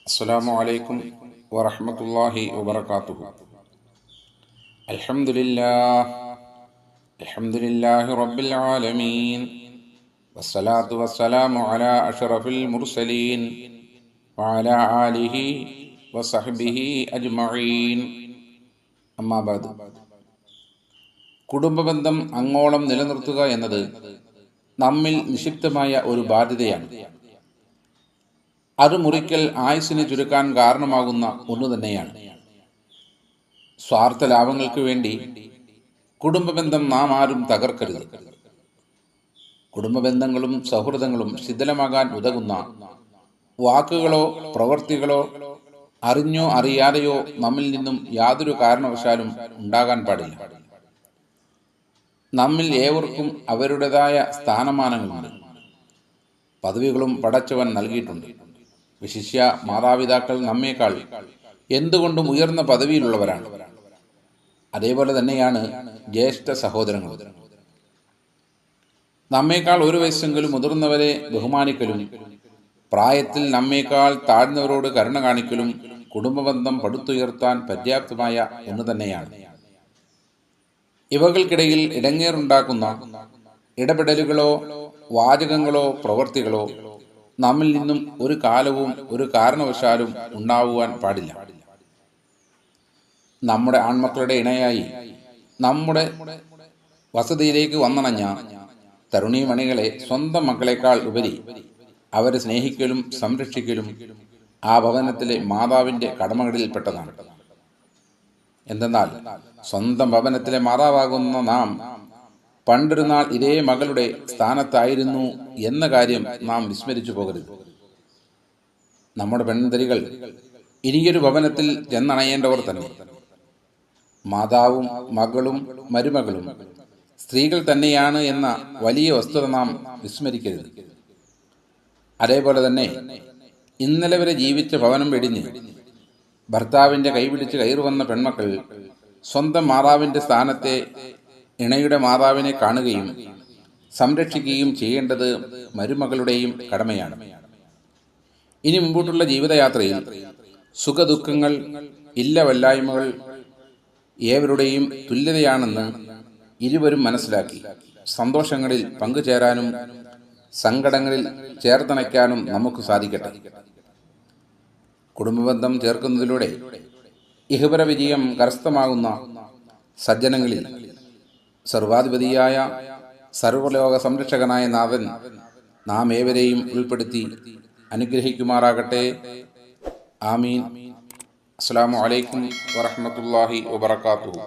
അസ്സലാമു അലൈക്കും വറഹ്മത്തുള്ളാഹി വബറകാതുഹു. അൽഹംദുലില്ലാഹി റബ്ബിൽ ആലമീൻ വസ്സലാത്തു വസ്സലാമു അലാ അഷ്റഫിൽ മുർസലീൻ വഅലാ ആലിഹി വസഹ്ബിഹി അജ്മഈൻ. അമ്മാ ബഅദ്. കുടുംബബന്ധം അങ്ങോളം നിലനിർത്തുക എന്നത് നമ്മിൽ നിക്ഷിപ്തമായ ഒരു ബാധ്യതയാണ്. അത് മുറിക്കൽ ആയുസ്സിനെ ചുരുക്കാൻ കാരണമാകുന്ന ഒന്നു തന്നെയാണ്. സ്വാർത്ഥ ലാഭങ്ങൾക്ക് വേണ്ടി കുടുംബബന്ധം നാം ആരും തകർക്കരുത്. കുടുംബബന്ധങ്ങളും സൗഹൃദങ്ങളും ശിഥിലമാകാൻ ഉതകുന്ന വാക്കുകളോ പ്രവൃത്തികളോ അറിഞ്ഞോ അറിയാതെയോ നമ്മിൽ നിന്നും യാതൊരു കാരണവശാലും ഉണ്ടാകാൻ പാടില്ല. നമ്മിൽ ഏവർക്കും അവരുടേതായ സ്ഥാനമാനങ്ങളുണ്ട്. പദവികളും പടച്ചവൻ നൽകിയിട്ടുണ്ട്. വിശിഷ്യ മാതാപിതാക്കൾ നമ്മേക്കാൾ എന്തുകൊണ്ടും ഉയർന്ന പദവിയിലുള്ളവരാണ്. അതേപോലെ തന്നെയാണ് ജ്യേഷ്ഠ സഹോദരങ്ങൾ. നമ്മേക്കാൾ ഒരു വയസ്സെങ്കിലും മുതിർന്നവരെ ബഹുമാനിക്കലും പ്രായത്തിൽ നമ്മേക്കാൾ താഴ്ന്നവരോട് കരുണ കാണിക്കലും കുടുംബബന്ധം പടുത്തുയർത്താൻ പര്യാപ്തമായ ഒന്ന് തന്നെയാണ്. ഇവകൾക്കിടയിൽ ഇടങ്ങേറുണ്ടാക്കുന്ന ഇടപെടലുകളോ വാചകങ്ങളോ പ്രവൃത്തികളോ നമ്മിൽ നിന്നും ഒരു കാലവും ഒരു കാരണവശാലും ഉണ്ടാവുവാൻ പാടില്ല. നമ്മുടെ ആൺമക്കളുടെ ഇണയായി നമ്മുടെ വസതിയിലേക്ക് വന്നണഞ്ഞ തരുണീമണികളെ സ്വന്തം മക്കളെക്കാൾ ഉപരി അവരെ സ്നേഹിക്കലും സംരക്ഷിക്കലും ആ ഭവനത്തിലെ മാതാവിൻ്റെ കടമകളിൽപ്പെട്ടതാണ്. എന്തെന്നാൽ സ്വന്തം ഭവനത്തിലെ മാതാവാകുന്ന നാം പണ്ടൊരു നാൾ ഇതേ മകളുടെ സ്ഥാനത്തായിരുന്നു എന്ന കാര്യം നാം വിസ്മരിച്ചു പോകരുത്. നമ്മുടെ പെൺതരികൾ ഇനിയൊരു ഭവനത്തിൽ ചെന്നണയേണ്ടവർ തന്നെ. മാതാവും മകളും മരുമകളും സ്ത്രീകൾ തന്നെയാണ് എന്ന വലിയ വസ്തുത നാം വിസ്മരിക്കരുത്. അതേപോലെ തന്നെ ഇന്നലെ വരെ ജീവിച്ച ഭവനം വെടിഞ്ഞ് ഭർത്താവിൻ്റെ കൈപിടിച്ച് കയറുവന്ന പെൺമക്കൾ സ്വന്തം മാതാവിൻ്റെ സ്ഥാനത്തെ ഇണയുടെ മാതാവിനെ കാണുകയും സംരക്ഷിക്കുകയും ചെയ്യേണ്ടത് മരുമകളുടെയും കടമയാണ്. ഇനി മുമ്പോട്ടുള്ള ജീവിതയാത്രയിൽ സുഖദുഃഖങ്ങൾ ഇല്ലവല്ലായ്മകൾ ഏവരുടെയും തുല്യതയാണെന്ന് ഇരുവരും മനസ്സിലാക്കി സന്തോഷങ്ങളിൽ പങ്കുചേരാനും സങ്കടങ്ങളിൽ ചേർത്തണയ്ക്കാനും നമുക്ക് സാധിക്കട്ടെ. കുടുംബബന്ധം ചേർക്കുന്നതിലൂടെ ഇഹപര വിജയം കരസ്ഥമാകുന്ന സജ്ജനങ്ങളിൽ സർവാധിപതിയായ സർവലോക സംരക്ഷകനായ നാഥൻ നാം ഏവരെയും ഉൾപ്പെടുത്തി അനുഗ്രഹിക്കുമാറാകട്ടെ. ആമീൻ. അസ്സലാമു അലൈക്കും വറഹ്മത്തുള്ളാഹി വബറകാതുഹു.